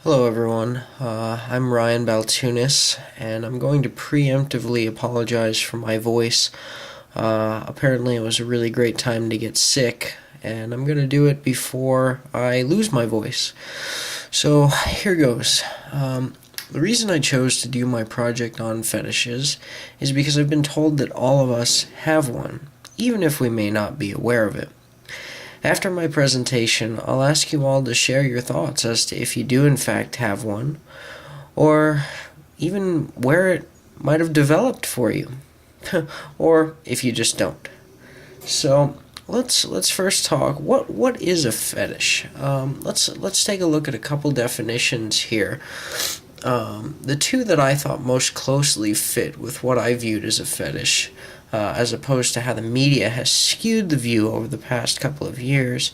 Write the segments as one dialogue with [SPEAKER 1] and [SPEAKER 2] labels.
[SPEAKER 1] Hello everyone, I'm Ryan Baltunis, and I'm going to preemptively apologize for my voice. Apparently it was a really great time to get sick, and I'm going to do it before I lose my voice. So here goes. The reason I chose to do my project on fetishes is because I've been told that all of us have one, even if we may not be aware of it. After my presentation, I'll ask you all to share your thoughts as to if you do in fact have one, or even where it might have developed for you, or if you just don't. So let's first talk. What is a fetish? Let's take a look at a couple definitions here. The two that I thought most closely fit with what I viewed as a fetish, as opposed to how the media has skewed the view over the past couple of years,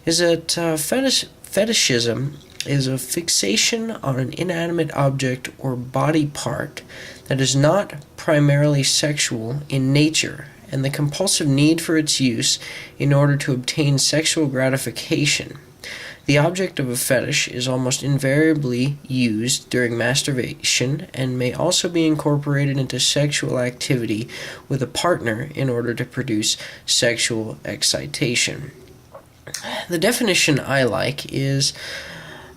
[SPEAKER 1] is that fetishism is a fixation on an inanimate object or body part that is not primarily sexual in nature, and the compulsive need for its use in order to obtain sexual gratification. The object of a fetish is almost invariably used during masturbation and may also be incorporated into sexual activity with a partner in order to produce sexual excitation. The definition I like is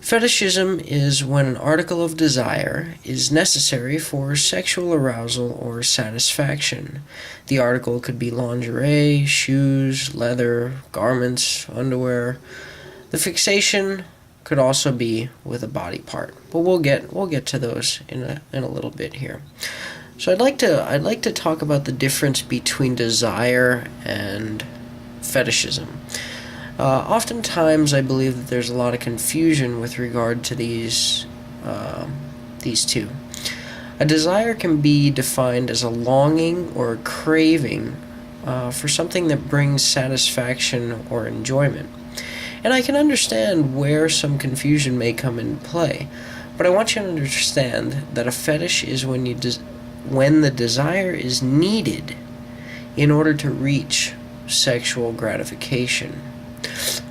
[SPEAKER 1] fetishism is when an article of desire is necessary for sexual arousal or satisfaction. The article could be lingerie, shoes, leather, garments, underwear. The fixation could also be with a body part, but we'll get to those in a little bit here. So I'd like to talk about the difference between desire and fetishism. Oftentimes, I believe that there's a lot of confusion with regard to these two. A desire can be defined as a longing or a craving for something that brings satisfaction or enjoyment. And I can understand where some confusion may come into play, but I want you to understand that a fetish is when the desire is needed in order to reach sexual gratification.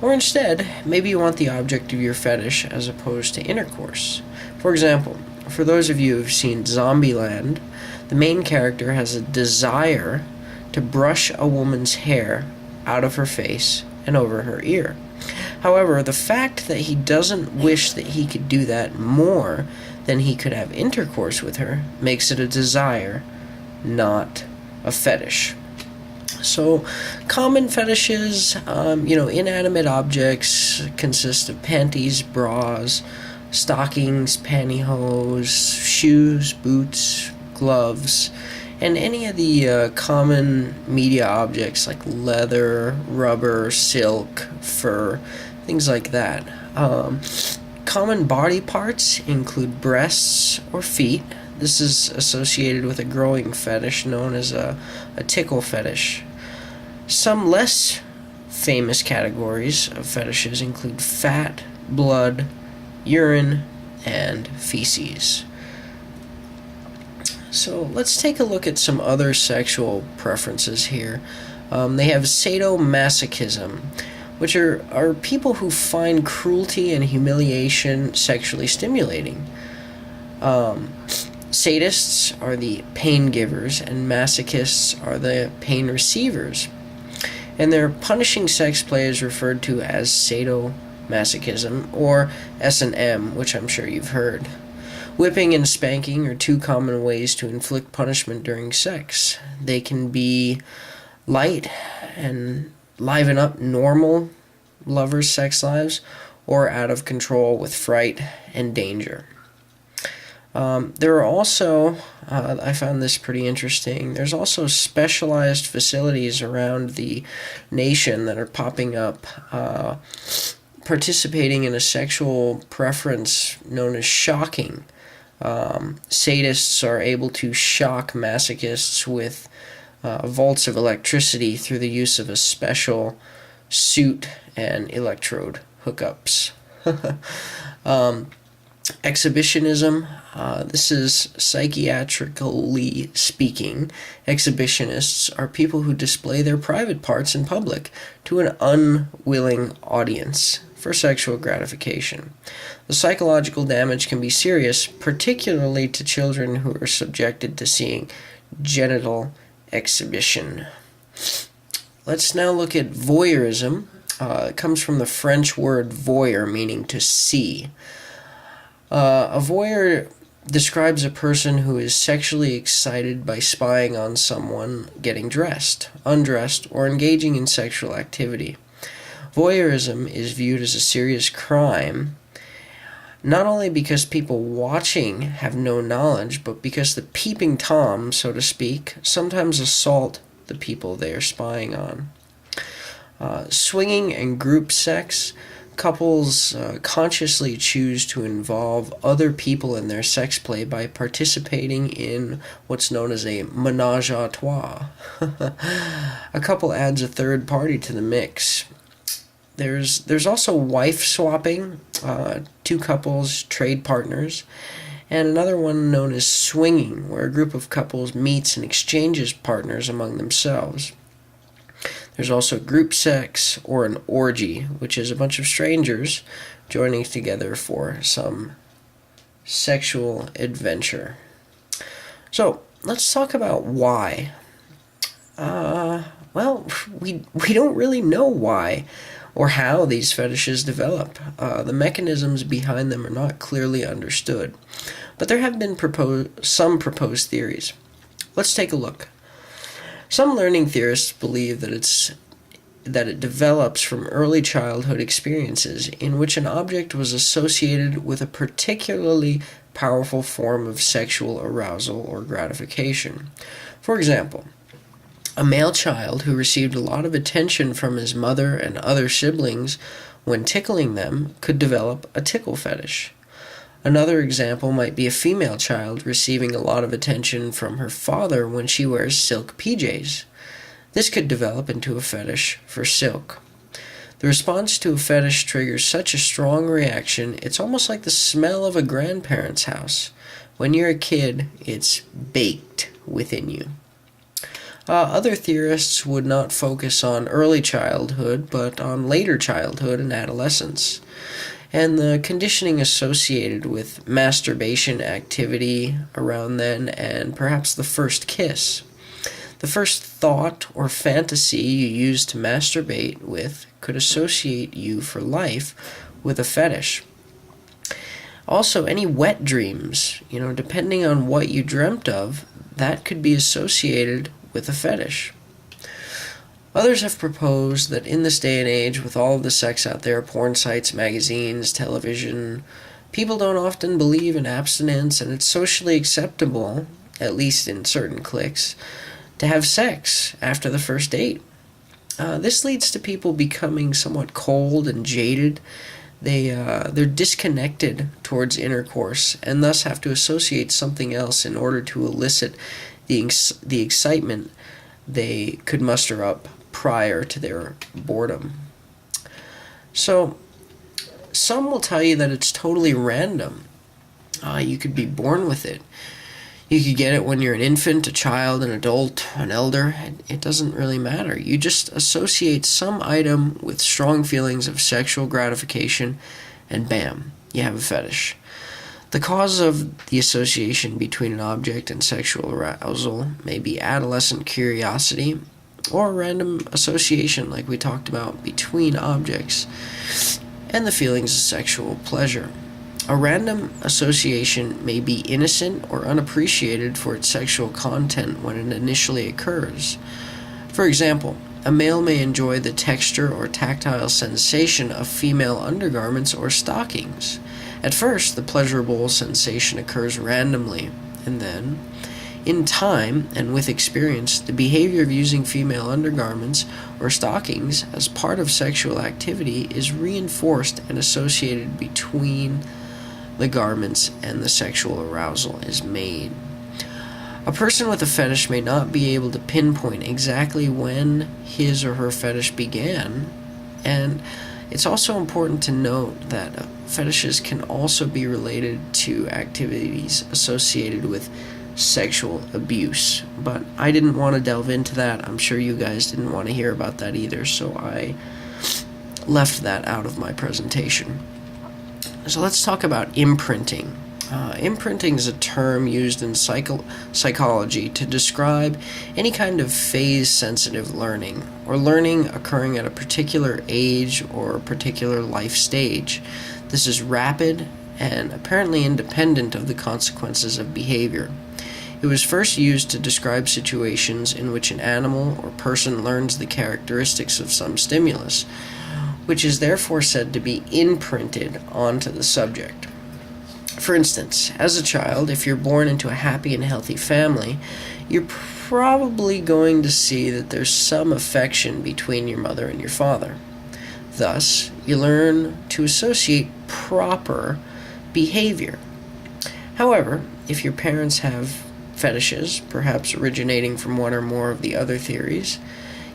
[SPEAKER 1] Or instead, maybe you want the object of your fetish as opposed to intercourse. For example, for those of you who have seen Zombieland, the main character has a desire to brush a woman's hair out of her face and over her ear. However, the fact that he doesn't wish that he could do that more than he could have intercourse with her makes it a desire, not a fetish. So, common fetishes, inanimate objects consist of panties, bras, stockings, pantyhose, shoes, boots, gloves, and any of the common media objects like leather, rubber, silk, fur, things like that. Common body parts include breasts or feet. This is associated with a growing fetish known as a tickle fetish. Some less famous categories of fetishes include fat, blood, urine, and feces. So let's take a look at some other sexual preferences here. They have sadomasochism, which are people who find cruelty and humiliation sexually stimulating. Sadists are the pain givers, and masochists are the pain receivers. And their punishing sex play is referred to as sadomasochism, or S&M, which I'm sure you've heard. Whipping and spanking are two common ways to inflict punishment during sex. They can be light and liven up normal lovers' sex lives, or out of control with fright and danger. There are also, I found this pretty interesting, there's also specialized facilities around the nation that are popping up, participating in a sexual preference known as shocking. Sadists are able to shock masochists with volts of electricity through the use of a special suit and electrode hookups. Exhibitionism, this is psychiatrically speaking. Exhibitionists are people who display their private parts in public to an unwilling audience. for sexual gratification. The psychological damage can be serious, particularly to children who are subjected to seeing genital exhibition. Let's now look at voyeurism. It comes from the French word voyeur, meaning to see. A voyeur describes a person who is sexually excited by spying on someone getting dressed, undressed, or engaging in sexual activity. Voyeurism is viewed as a serious crime, not only because people watching have no knowledge, but because the peeping Tom, so to speak, sometimes assault the people they are spying on. Swinging and group sex. Couples consciously choose to involve other people in their sex play by participating in what's known as a ménage à trois. A couple adds a third party to the mix. There's also wife swapping. Two couples trade partners. And another one known as swinging, where a group of couples meets and exchanges partners among themselves. There's also group sex, or an orgy, which is a bunch of strangers joining together for some sexual adventure. So, let's talk about why. We don't really know why or how these fetishes develop. The mechanisms behind them are not clearly understood, but there have been some proposed theories. Let's take a look. Some learning theorists believe that it develops from early childhood experiences in which an object was associated with a particularly powerful form of sexual arousal or gratification. For example, a male child who received a lot of attention from his mother and other siblings when tickling them could develop a tickle fetish. Another example might be a female child receiving a lot of attention from her father when she wears silk PJs. This could develop into a fetish for silk. The response to a fetish triggers such a strong reaction, it's almost like the smell of a grandparent's house. When you're a kid, it's baked within you. Other theorists would not focus on early childhood, but on later childhood and adolescence, and the conditioning associated with masturbation activity around then, and perhaps the first kiss. The first thought or fantasy you use to masturbate with could associate you for life with a fetish. Also, any wet dreams, depending on what you dreamt of, that could be associated with a fetish. Others have proposed that in this day and age, with all of the sex out there, porn sites, magazines, television, people don't often believe in abstinence, and it's socially acceptable, at least in certain cliques, to have sex after the first date. This leads to people becoming somewhat cold and jaded. They're disconnected towards intercourse, and thus have to associate something else in order to elicit the excitement they could muster up prior to their boredom. So, some will tell you that it's totally random. You could be born with it. You could get it when you're an infant, a child, an adult, an elder. It doesn't really matter. You just associate some item with strong feelings of sexual gratification, and bam, you have a fetish. The cause of the association between an object and sexual arousal may be adolescent curiosity, or random association, like we talked about, between objects and the feelings of sexual pleasure. A random association may be innocent or unappreciated for its sexual content when it initially occurs. For example, a male may enjoy the texture or tactile sensation of female undergarments or stockings. At first, the pleasurable sensation occurs randomly, and then, in time and with experience, the behavior of using female undergarments or stockings as part of sexual activity is reinforced and associated between the garments and the sexual arousal is made. A person with a fetish may not be able to pinpoint exactly when his or her fetish began, and it's also important to note that fetishes can also be related to activities associated with sexual abuse. But I didn't want to delve into that. I'm sure you guys didn't want to hear about that either, so I left that out of my presentation. So let's talk about imprinting. Imprinting is a term used in psychology to describe any kind of phase-sensitive learning, or learning occurring at a particular age or a particular life stage. This is rapid and apparently independent of the consequences of behavior. It was first used to describe situations in which an animal or person learns the characteristics of some stimulus, which is therefore said to be imprinted onto the subject. For instance, as a child, if you're born into a happy and healthy family, you're probably going to see that there's some affection between your mother and your father. Thus, you learn to associate proper behavior. However, if your parents have fetishes, perhaps originating from one or more of the other theories,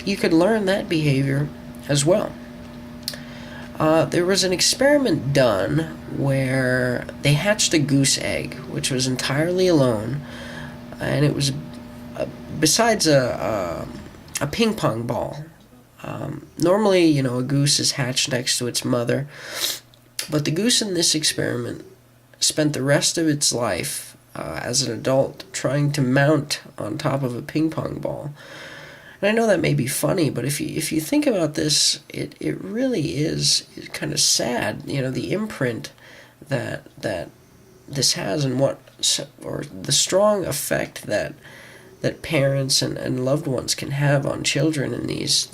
[SPEAKER 1] you could learn that behavior as well. There was an experiment done where they hatched a goose egg, which was entirely alone, and it was besides a ping pong ball. Normally, a goose is hatched next to its mother, but the goose in this experiment spent the rest of its life as an adult trying to mount on top of a ping pong ball. And I know that may be funny, but if you think about this, it really is kind of sad, the imprint that this has, and or the strong effect that parents and loved ones can have on children in these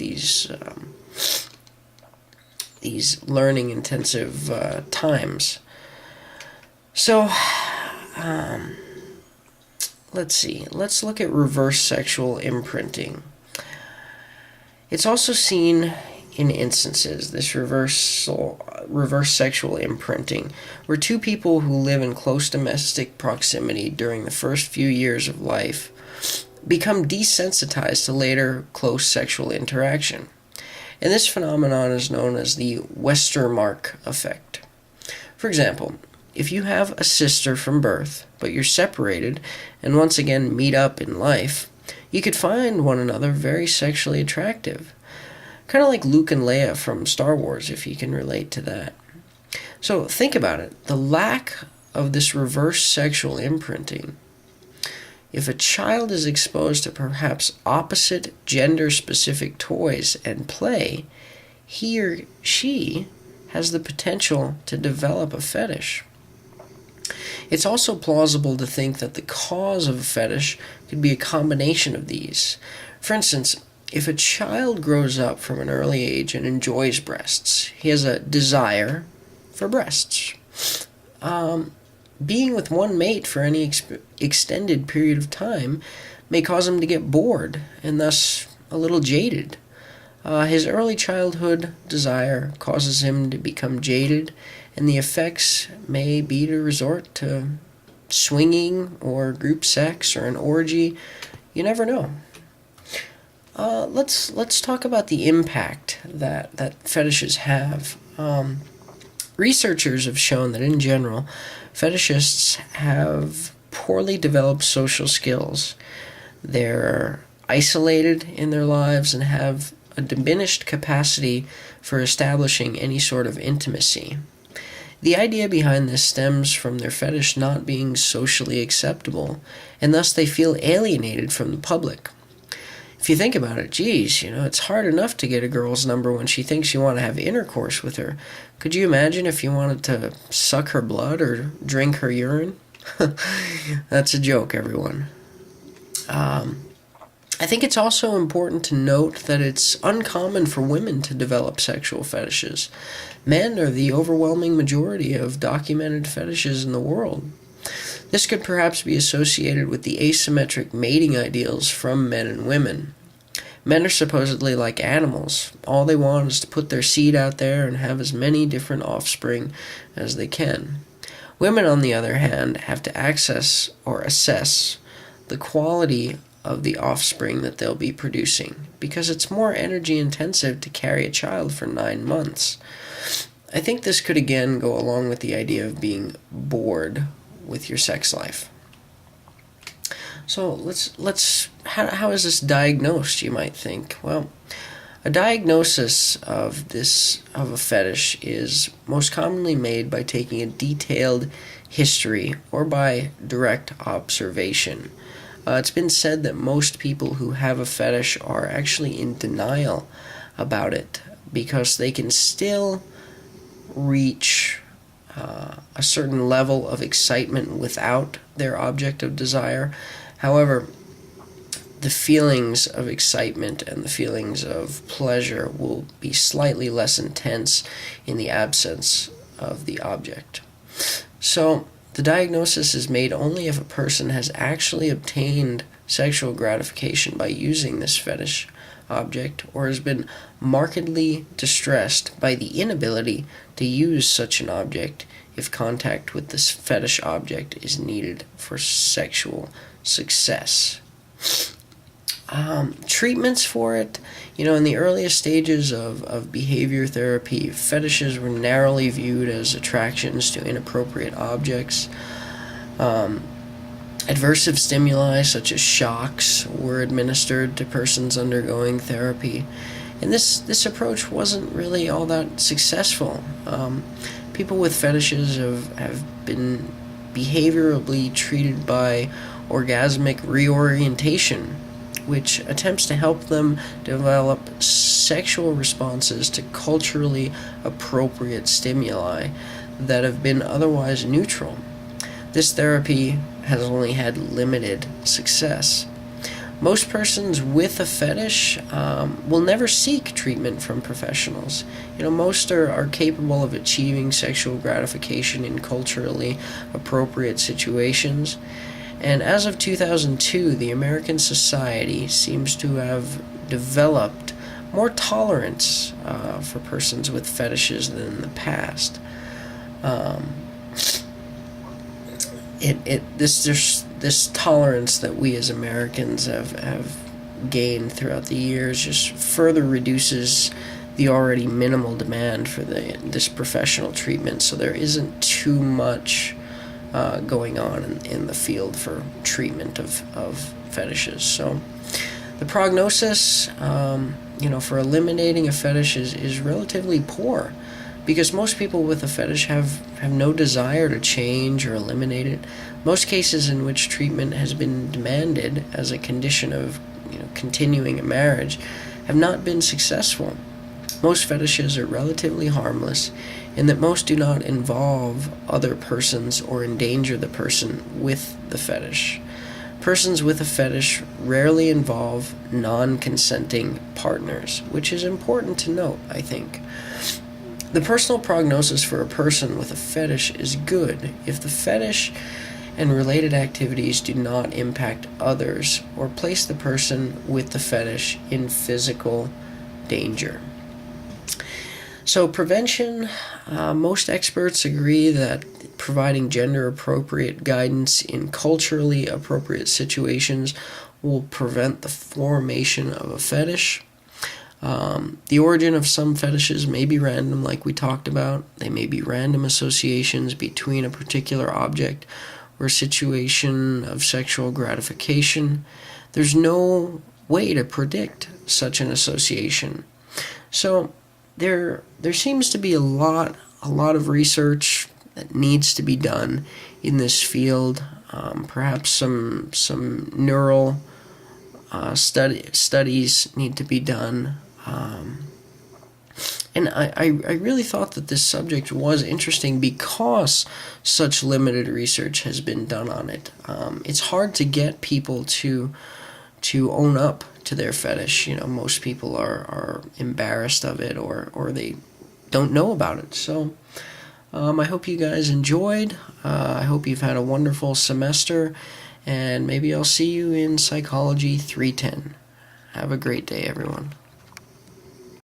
[SPEAKER 1] learning intensive times. So let's see. Let's look at reverse sexual imprinting. It's also seen in instances, this reverse sexual imprinting, where two people who live in close domestic proximity during the first few years of life become desensitized to later close sexual interaction. And this phenomenon is known as the Westermarck effect. For example, if you have a sister from birth, but you're separated and once again meet up in life, you could find one another very sexually attractive. Kind of like Luke and Leia from Star Wars, if you can relate to that. So think about it. The lack of this reverse sexual imprinting. If a child is exposed to perhaps opposite gender-specific toys and play, he or she has the potential to develop a fetish. It's also plausible to think that the cause of a fetish could be a combination of these. For instance, if a child grows up from an early age and enjoys breasts, he has a desire for breasts. Being with one mate for any extended period of time may cause him to get bored and thus a little jaded. His early childhood desire causes him to become jaded, and the effects may be to resort to swinging or group sex or an orgy. You never know. Let's talk about the impact that fetishes have. Researchers have shown that in general, fetishists have poorly developed social skills. They're isolated in their lives and have a diminished capacity for establishing any sort of intimacy. The idea behind this stems from their fetish not being socially acceptable, and thus they feel alienated from the public. If you think about it, it's hard enough to get a girl's number when she thinks you want to have intercourse with her. Could you imagine if you wanted to suck her blood or drink her urine? That's a joke, everyone. I think it's also important to note that it's uncommon for women to develop sexual fetishes. Men are the overwhelming majority of documented fetishes in the world. This could perhaps be associated with the asymmetric mating ideals from men and women. Men are supposedly like animals. All they want is to put their seed out there and have as many different offspring as they can. Women, on the other hand, have to access or assess the quality of the offspring that they'll be producing, because it's more energy intensive to carry a child for 9 months. I think this could again go along with the idea of being bored with your sex life. So let's how is this diagnosed, you might think? Well, A diagnosis of a fetish is most commonly made by taking a detailed history or by direct observation. It's been said that most people who have a fetish are actually in denial about it because they can still reach a certain level of excitement without their object of desire. However, the feelings of excitement and the feelings of pleasure will be slightly less intense in the absence of the object. So, the diagnosis is made only if a person has actually obtained sexual gratification by using this fetish object or has been markedly distressed by the inability to use such an object if contact with this fetish object is needed for sexual success. Treatments for it, in the earliest stages of behavior therapy, fetishes were narrowly viewed as attractions to inappropriate objects. Adversive stimuli such as shocks were administered to persons undergoing therapy, and this approach wasn't really all that successful. People with fetishes have been behaviorally treated by orgasmic reorientation, which attempts to help them develop sexual responses to culturally appropriate stimuli that have been otherwise neutral. This therapy has only had limited success. Most persons with a fetish will never seek treatment from professionals. Most are capable of achieving sexual gratification in culturally appropriate situations. And as of 2002, the American society seems to have developed more tolerance for persons with fetishes than in the past. This tolerance that we as Americans have gained throughout the years just further reduces the already minimal demand for this professional treatment. So there isn't too much going on in the field for treatment of fetishes. So the prognosis, for eliminating a fetish is relatively poor, because most people with a fetish have no desire to change or eliminate it. Most cases in which treatment has been demanded as a condition of continuing a marriage have not been successful. Most fetishes are relatively harmless in that most do not involve other persons or endanger the person with the fetish. Persons with a fetish rarely involve non-consenting partners, which is important to note, I think. The personal prognosis for a person with a fetish is good if the fetish and related activities do not impact others or place the person with the fetish in physical danger. So prevention, most experts agree that providing gender-appropriate guidance in culturally appropriate situations will prevent the formation of a fetish. The origin of some fetishes may be random, like we talked about. They may be random associations between a particular object or situation of sexual gratification. There's no way to predict such an association. So there seems to be a lot of research that needs to be done in this field. Perhaps some neural studies need to be done. And I really thought that this subject was interesting because such limited research has been done on it. It's hard to get people to own up to their fetish. Most people are embarrassed of it or they don't know about it. So I hope you guys enjoyed. I hope you've had a wonderful semester, and maybe I'll see you in Psychology 310. Have a great day, everyone.